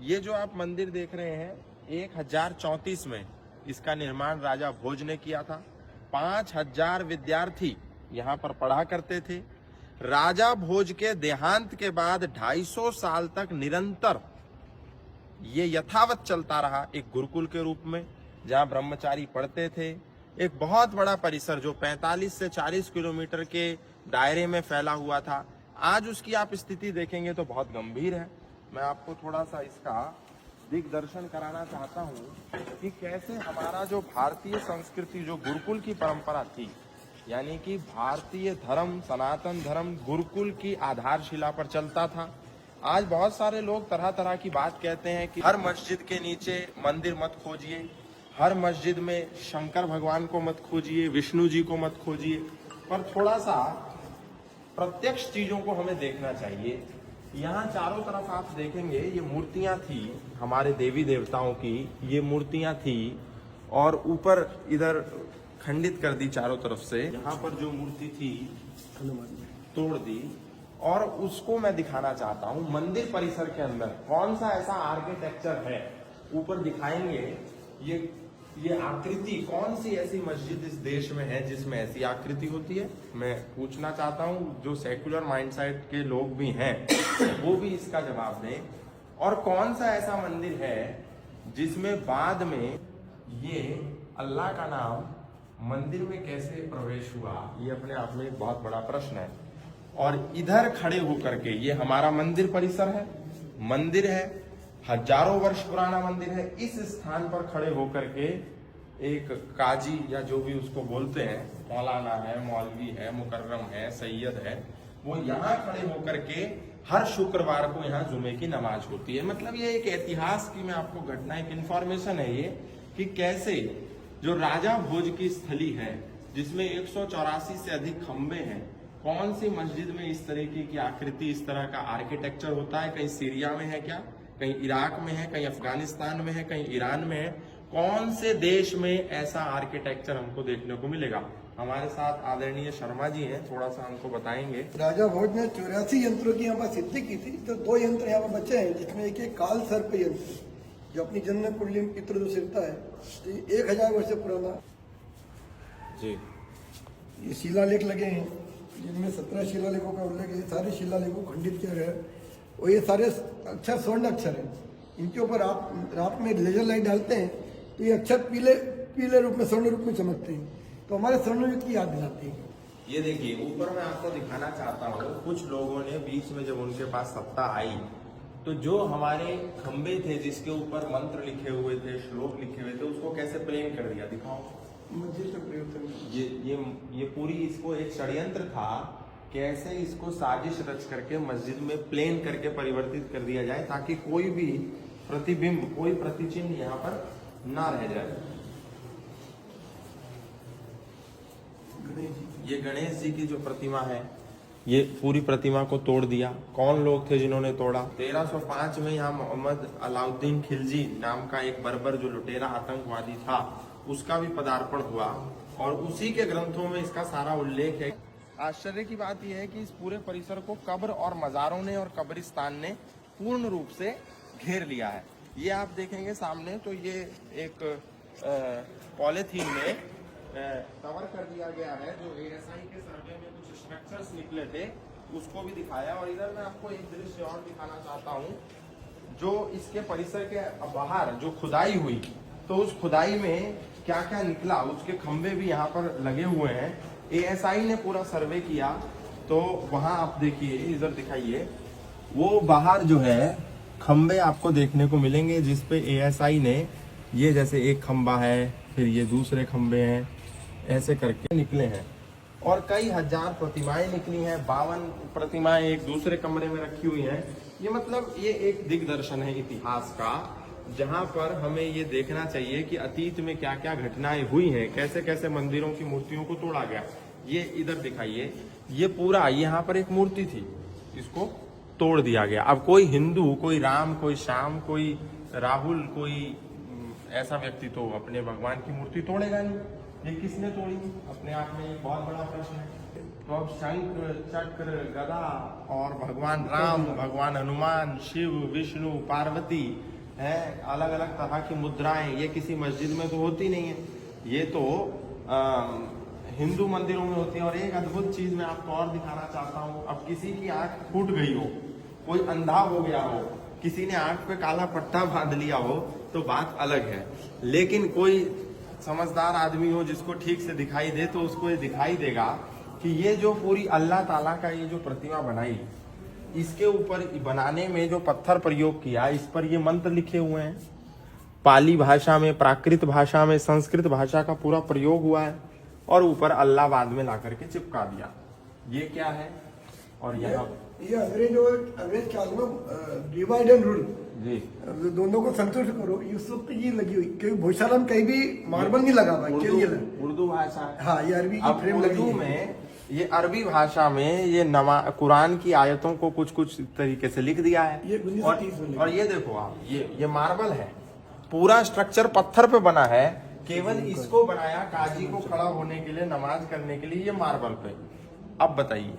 ये जो आप मंदिर देख रहे हैं 1034 में इसका निर्माण राजा भोज ने किया था। 5000 विद्यार्थी यहाँ पर पढ़ा करते थे। राजा भोज के देहांत के बाद 250 साल तक निरंतर ये यथावत चलता रहा, एक गुरुकुल के रूप में जहाँ ब्रह्मचारी पढ़ते थे। एक बहुत बड़ा परिसर जो 45 से 40 किलोमीटर के दायरे में फैला हुआ था। आज उसकी आप स्थिति देखेंगे तो बहुत गंभीर है। मैं आपको थोड़ा सा इसका दिग्दर्शन कराना चाहता हूँ कि कैसे हमारा जो भारतीय संस्कृति, जो गुरुकुल की परंपरा थी, यानी कि भारतीय धर्म, सनातन धर्म गुरुकुल की आधारशिला पर चलता था। आज बहुत सारे लोग तरह तरह की बात कहते हैं कि हर मस्जिद के नीचे मंदिर मत खोजिए, हर मस्जिद में शंकर भगवान को मत खोजिए, विष्णु जी को मत खोजिए, पर थोड़ा सा प्रत्यक्ष चीजों को हमें देखना चाहिए। यहाँ चारों तरफ आप देखेंगे ये मूर्तियां थी हमारे देवी देवताओं की, ये मूर्तियां थी और ऊपर इधर खंडित कर दी चारों तरफ से। यहाँ पर जो मूर्ति थी तोड़ दी और उसको मैं दिखाना चाहता हूँ मंदिर परिसर के अंदर कौन सा ऐसा आर्किटेक्चर है। ऊपर दिखाएंगे ये आकृति, कौन सी ऐसी मस्जिद इस देश में है जिसमें ऐसी आकृति होती है। मैं पूछना चाहता हूँ जो सेक्युलर माइंडसेट के लोग भी हैं वो भी इसका जवाब दें। और कौन सा ऐसा मंदिर है जिसमें बाद में ये अल्लाह का नाम मंदिर में कैसे प्रवेश हुआ, ये अपने आप में एक बहुत बड़ा प्रश्न है। और इधर खड़े होकर के ये हमारा मंदिर परिसर है, मंदिर है, हजारों वर्ष पुराना मंदिर है। इस स्थान पर खड़े होकर के एक काजी या जो भी उसको बोलते हैं, मौलाना है, मौलवी है, मुकर्रम है, सैयद है, वो यहाँ खड़े होकर के हर शुक्रवार को यहाँ जुमे की नमाज होती है। मतलब ये एक इतिहास की मैं आपको घटना, एक इंफॉर्मेशन है ये कि कैसे जो राजा भोज की स्थली है जिसमें 184 से अधिक खंबे हैं, कौन सी मस्जिद में इस तरीके की आकृति, इस तरह का आर्किटेक्चर होता है। कहीं सीरिया में है क्या, कहीं इराक में है, कहीं अफगानिस्तान में है, कहीं ईरान में है। कौन से देश में ऐसा आर्किटेक्चर हमको देखने को मिलेगा। हमारे साथ आदरणीय शर्मा जी हैं, थोड़ा सा हमको बताएंगे। राजा भोज ने 84 यंत्रों की यहाँ पर सिद्धि की थी, तो 2 यंत्र यहाँ पर बचे हैं, जिसमें एक काल सर्प यंत्र जो अपनी जन्म कुंडली में पितृ सिरता है, तो 1000 वर्ष पुराना जी। ये शिलालेख लगे हैं जिनमें 17 शिलालेखों का उल्लेख है। सारे शिलालेखों को खंडित किया गया है और ये सारे अक्षर स्वर्ण अक्षर हैं। इनके ऊपर आप रात में लेजर लाइट डालते हैं तो ये अक्षर पीले रूप में, स्वर्ण रूप में चमकते हैं, तो हमारे स्वर्ण युग की याद दिलाती है। ये देखिए ऊपर मैं आपको दिखाना चाहता हूँ, कुछ लोगों ने बीच में जब उनके पास सत्ता आई तो जो हमारे खंबे थे जिसके ऊपर मंत्र लिखे हुए थे, श्लोक लिखे हुए थे, उसको कैसे प्लेन कर दिया। दिखाओ। ये पूरी इसको एक षड्यंत्र था, कैसे इसको साजिश रच करके मस्जिद में प्लेन करके परिवर्तित कर दिया जाए ताकि कोई भी प्रतिबिंब, कोई प्रतिचिन्ह यहाँ पर ना रह जाए। ये गणेश जी की जो प्रतिमा है, ये पूरी प्रतिमा को तोड़ दिया। कौन लोग थे जिन्होंने तोड़ा। 1305 में यहाँ मोहम्मद अलाउद्दीन खिलजी नाम का एक बर्बर जो लुटेरा आतंकवादी था, उसका भी पदार्पण हुआ और उसी के ग्रंथों में इसका सारा उल्लेख है। आश्चर्य की बात यह है कि इस पूरे परिसर को कब्र और मजारों ने और कब्रिस्तान ने पूर्ण रूप से घेर लिया है। ये आप देखेंगे सामने, तो ये एक पॉलीथीन में कवर कर दिया गया है जो ASI के सर्वे में कुछ स्ट्रक्चर्स निकले थे, उसको भी दिखाया। और इधर मैं आपको एक दृश्य और दिखाना चाहता हूँ, जो इसके परिसर के बाहर जो खुदाई हुई, तो उस खुदाई में क्या क्या निकला, उसके खंबे भी यहाँ पर लगे हुए हैं। ASI ने पूरा सर्वे किया, तो वहां आप देखिए, इधर दिखाइए, वो बाहर जो है खंबे आपको देखने को मिलेंगे जिसपे ASI ने ये जैसे एक खंबा है, फिर ये दूसरे खंबे हैं, ऐसे करके निकले हैं। और कई हजार प्रतिमाएं निकली हैं, 52 प्रतिमाएं एक दूसरे कमरे में रखी हुई हैं। ये मतलब ये एक दिग्दर्शन है इतिहास का, जहां पर हमें ये देखना चाहिए कि अतीत में क्या क्या घटनाएं हुई हैं, कैसे कैसे मंदिरों की मूर्तियों को तोड़ा गया। ये इधर दिखाइए, ये पूरा यहाँ पर एक मूर्ति थी, इसको तोड़ दिया गया। अब कोई हिंदू, कोई राम, कोई श्याम, कोई राहुल, कोई ऐसा व्यक्ति तो अपने भगवान की मूर्ति तोड़ेगा नहीं। ये किसने तोड़ी, अपने आप में एक बहुत बड़ा प्रश्न है। तो अब शंख चक्र गदा और भगवान राम, भगवान हनुमान, शिव, विष्णु, पार्वती है, अलग अलग तरह की मुद्राएं, ये किसी मस्जिद में तो होती नहीं है, ये तो हिंदू मंदिरों में होती है। और एक अद्भुत चीज मैं आपको और दिखाना चाहता हूँ। अब किसी की आंख फूट गई हो, कोई अंधा हो गया हो, किसी ने आंख पे काला पट्टा बांध लिया हो, तो बात अलग है। लेकिन कोई समझदार आदमी हो जिसको ठीक से दिखाई दे, तो उसको ये दिखाई देगा कि ये जो पूरी अल्लाह ताला का ये जो प्रतिमा बनाई, इसके ऊपर बनाने में जो पत्थर प्रयोग किया, इस पर ये मंत्र लिखे हुए हैं। पाली भाषा में, प्राकृत भाषा में, संस्कृत भाषा का पूरा प्रयोग हुआ है, और ऊपर अल्लाह बाद में ला करके चिपका दिया। ये क्या है? और यहाँ ये अंग्रेज काल में डिवाइड एंड रूल जी, दोनों को संतुष्ट करो, ये सब पे ये लगी हुई, क्योंकि भोजशाला में कहीं भी मार्बल नहीं लगा हुआ है, के लिए उर्दू भाषा है। हाँ, ये अरबी की फ्रेम लगी उर्दू में, ये अरबी भाषा में ये कुरान की आयतों को कुछ कुछ तरीके से लिख दिया है। ये 1930 में और ये देखो आप, ये मार्बल है, पूरा स्ट्रक्चर पत्थर पे बना है, केवल इसको बनाया काजी को खड़ा होने के लिए, नमाज करने के लिए, ये मार्बल पे। अब बताइए,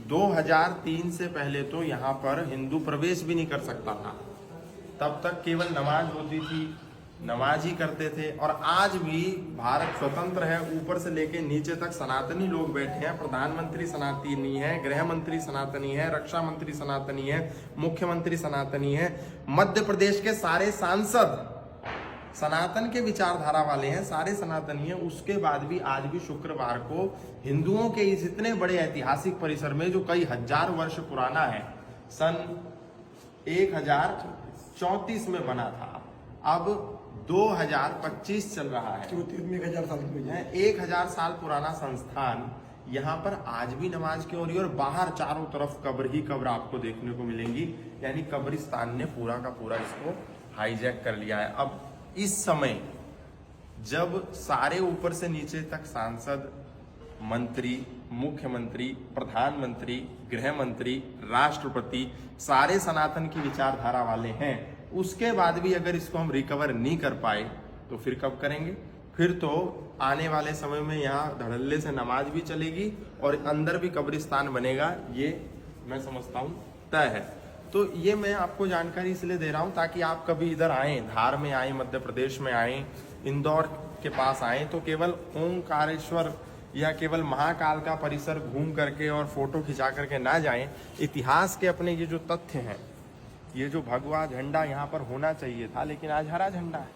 2003 से पहले तो यहाँ पर हिंदू प्रवेश भी नहीं कर सकता था, तब तक केवल नमाज होती थी, नमाज ही करते थे। और आज भी भारत स्वतंत्र है, ऊपर से लेके नीचे तक सनातनी लोग बैठे हैं। प्रधानमंत्री सनातनी है, गृह मंत्री सनातनी है, रक्षा मंत्री सनातनी है, मुख्यमंत्री सनातनी है, मध्य प्रदेश के सारे सांसद सनातन के विचारधारा वाले हैं, सारे सनातनी हैं। उसके बाद भी आज भी शुक्रवार को हिंदुओं के इस इतने बड़े ऐतिहासिक परिसर में, जो कई हजार वर्ष पुराना है, सन 1034 में बना था, अब 2025 चल रहा है, 1000 साल की है। 1000 साल पुराना संस्थान, यहाँ पर आज भी नमाज की हो रही है। और बाहर चारों तरफ कब्र ही कब्र आपको देखने को मिलेंगी, यानी कब्रिस्तान ने पूरा का पूरा इसको हाईजैक कर लिया है। अब इस समय जब सारे ऊपर से नीचे तक सांसद, मंत्री, मुख्यमंत्री, प्रधानमंत्री, गृह मंत्री, राष्ट्रपति सारे सनातन की विचारधारा वाले हैं, उसके बाद भी अगर इसको हम रिकवर नहीं कर पाए तो फिर कब करेंगे? फिर तो आने वाले समय में यहाँ धड़ल्ले से नमाज भी चलेगी और अंदर भी कब्रिस्तान बनेगा, ये मैं समझता हूँ तय है। तो ये मैं आपको जानकारी इसलिए दे रहा हूँ ताकि आप कभी इधर आए, धार में आए, मध्य प्रदेश में आए, इंदौर के पास आए, तो केवल ओंकारेश्वर या केवल महाकाल का परिसर घूम करके और फोटो खिंचा करके ना जाएं। इतिहास के अपने ये जो तथ्य हैं, ये जो भगवा झंडा यहाँ पर होना चाहिए था, लेकिन आज हरा झंडा है।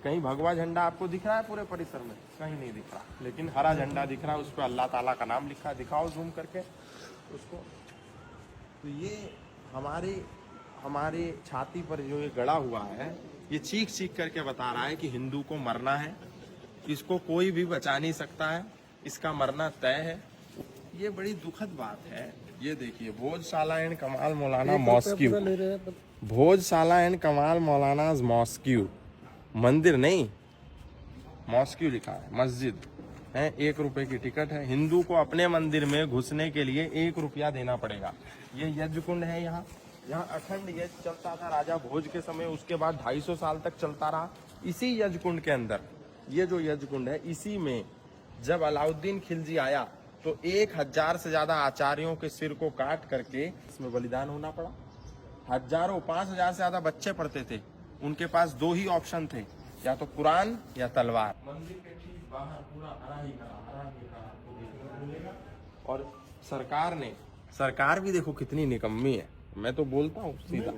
कहीं भगवा झंडा आपको दिख रहा है पूरे परिसर में? कहीं नहीं दिख रहा, लेकिन हरा झंडा दिख रहा है, उस पर अल्लाह ताला का नाम लिखा है। दिखाओ जूम करके उसको। तो ये हमारे छाती पर जो ये गड़ा हुआ है, ये चीख चीख करके बता रहा है कि हिंदू को मरना है, इसको कोई भी बचा नहीं सकता है, इसका मरना तय है। ये बड़ी दुखद बात है। ये देखिए, भोजशाला एंड कमाल मौलाना मॉस्क्यू, भोजशाला एंड कमाल मौलाना मॉस्क्यू, मंदिर नहीं, मॉस्क्यू लिखा है, मस्जिद है। 1 रुपए की टिकट है। हिंदू को अपने मंदिर में घुसने के लिए 1 रुपया देना पड़ेगा। ये यज्ञ कुंड है, यहाँ अखंड यज्ञ चलता था राजा भोज के समय, उसके बाद 250 साल तक चलता रहा। इसी यज्ञ कुंड के अंदर, ये जो यज्ञ कुंड है, इसी में जब अलाउद्दीन खिलजी आया तो 1000 से ज्यादा आचार्यों के सिर को काट करके इसमें बलिदान होना पड़ा। हजारों, 5000 से ज्यादा बच्चे पढ़ते थे, उनके पास 2 ही ऑप्शन थे, या तो कुरान या तलवार। मंदिर के ठीक बाहर पूरा हरा ही हरा आपको देखने को मिलेगा। और सरकार भी देखो कितनी निकम्मी है। मैं तो बोलता हूँ सीधा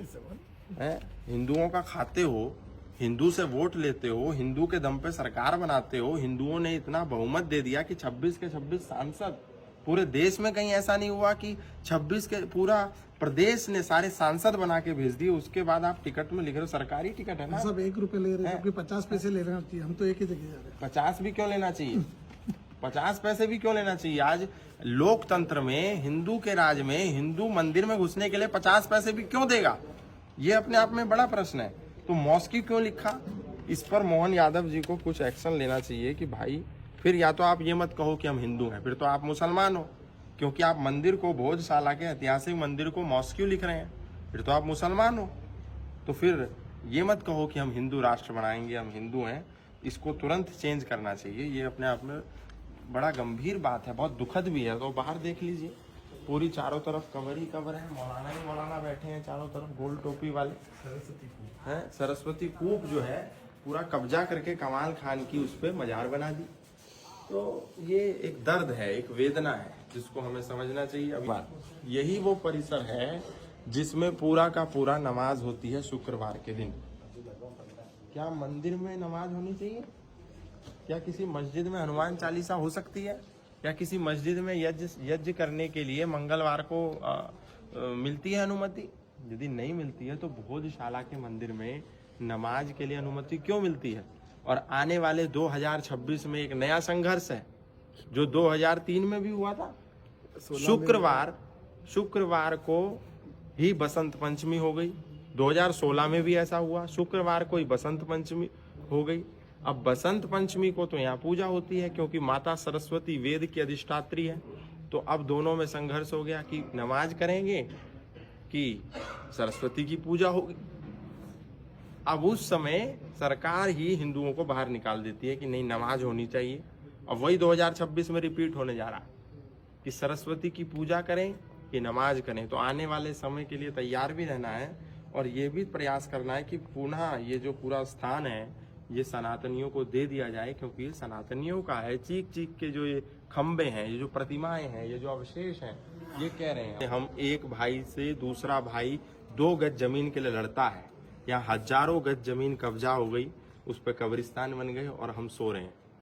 है, हिंदुओं का खाते हो, हिंदू से वोट लेते हो, हिंदू के दम पे सरकार बनाते हो। हिंदुओं ने इतना बहुमत दे दिया कि 26 के 26 सांसद, पूरे देश में कहीं ऐसा नहीं हुआ कि 26 के पूरा प्रदेश ने सारे सांसद बना के भेज दिए। उसके बाद आप टिकट में लिख रहे हो, सरकारी टिकट है ना, सब 1 रुपए ले रहे हैं, 50 पैसे ले रहे हैं। हम तो एक ही जगह जा रहे हैं। 50 भी क्यों लेना चाहिए? 50 पैसे भी क्यों लेना चाहिए? आज लोकतंत्र में, हिंदू के राज में, हिंदू मंदिर में घुसने के लिए 50 पैसे भी क्यों देगा? ये अपने आप में बड़ा प्रश्न है। तो मॉस्क्यू क्यों लिखा? इस पर मोहन यादव जी को कुछ एक्शन लेना चाहिए कि भाई, फिर या तो आप ये मत कहो कि हम हिंदू हैं, फिर तो आप मुसलमान हो, क्योंकि आप मंदिर को, भोजशाला के ऐतिहासिक मंदिर को मॉस्क्यू लिख रहे हैं, फिर तो आप मुसलमान हो। तो फिर ये मत कहो कि हम हिंदू राष्ट्र बनाएंगे, हम हिंदू हैं। इसको तुरंत चेंज करना चाहिए। ये अपने आप में बड़ा गंभीर बात है, बहुत दुखद भी है। तो बाहर देख लीजिए, पूरी चारों तरफ कवर ही कवर है, मौलाना ही मौलाना बैठे हैं चारों तरफ, गोल टोपी वाले हैं। सरस्वती कूप जो है पूरा कब्जा करके कमाल खान की उस पर मजार बना दी। तो ये एक दर्द है, एक वेदना है, जिसको हमें समझना चाहिए। अब यही वो परिसर है जिसमें पूरा का पूरा नमाज होती है शुक्रवार के दिन। क्या मंदिर में नमाज होनी चाहिए? क्या किसी मस्जिद में हनुमान चालीसा हो सकती है? या किसी मस्जिद में यज्ञ करने के लिए मंगलवार को मिलती है अनुमति? यदि नहीं मिलती है तो भोजशाला के मंदिर में नमाज के लिए अनुमति क्यों मिलती है? और आने वाले 2026 में एक नया संघर्ष है जो 2003 में भी हुआ था। शुक्रवार को ही बसंत पंचमी हो गई, 2016 में भी ऐसा हुआ, शुक्रवार को ही बसंत पंचमी हो गई। अब बसंत पंचमी को तो यहाँ पूजा होती है क्योंकि माता सरस्वती वेद की अधिष्ठात्री है। तो अब दोनों में संघर्ष हो गया कि नमाज करेंगे कि सरस्वती की पूजा होगी। अब उस समय सरकार ही हिंदुओं को बाहर निकाल देती है कि नहीं, नमाज होनी चाहिए। अब वही 2026 में रिपीट होने जा रहा है कि सरस्वती की पूजा करें कि नमाज करें। तो आने वाले समय के लिए तैयार भी रहना है और ये भी प्रयास करना है कि पुनः ये जो पूरा स्थान है ये सनातनियों को दे दिया जाए, क्योंकि ये सनातनियों का है। चीख चीख के जो ये खंबे हैं, ये जो प्रतिमाएं हैं, ये जो अवशेष हैं, ये कह रहे हैं हम एक भाई से दूसरा भाई 2 गज जमीन के लिए लड़ता है, यहाँ हजारों गज जमीन कब्जा हो गई, उस पर कब्रिस्तान बन गए और हम सो रहे हैं।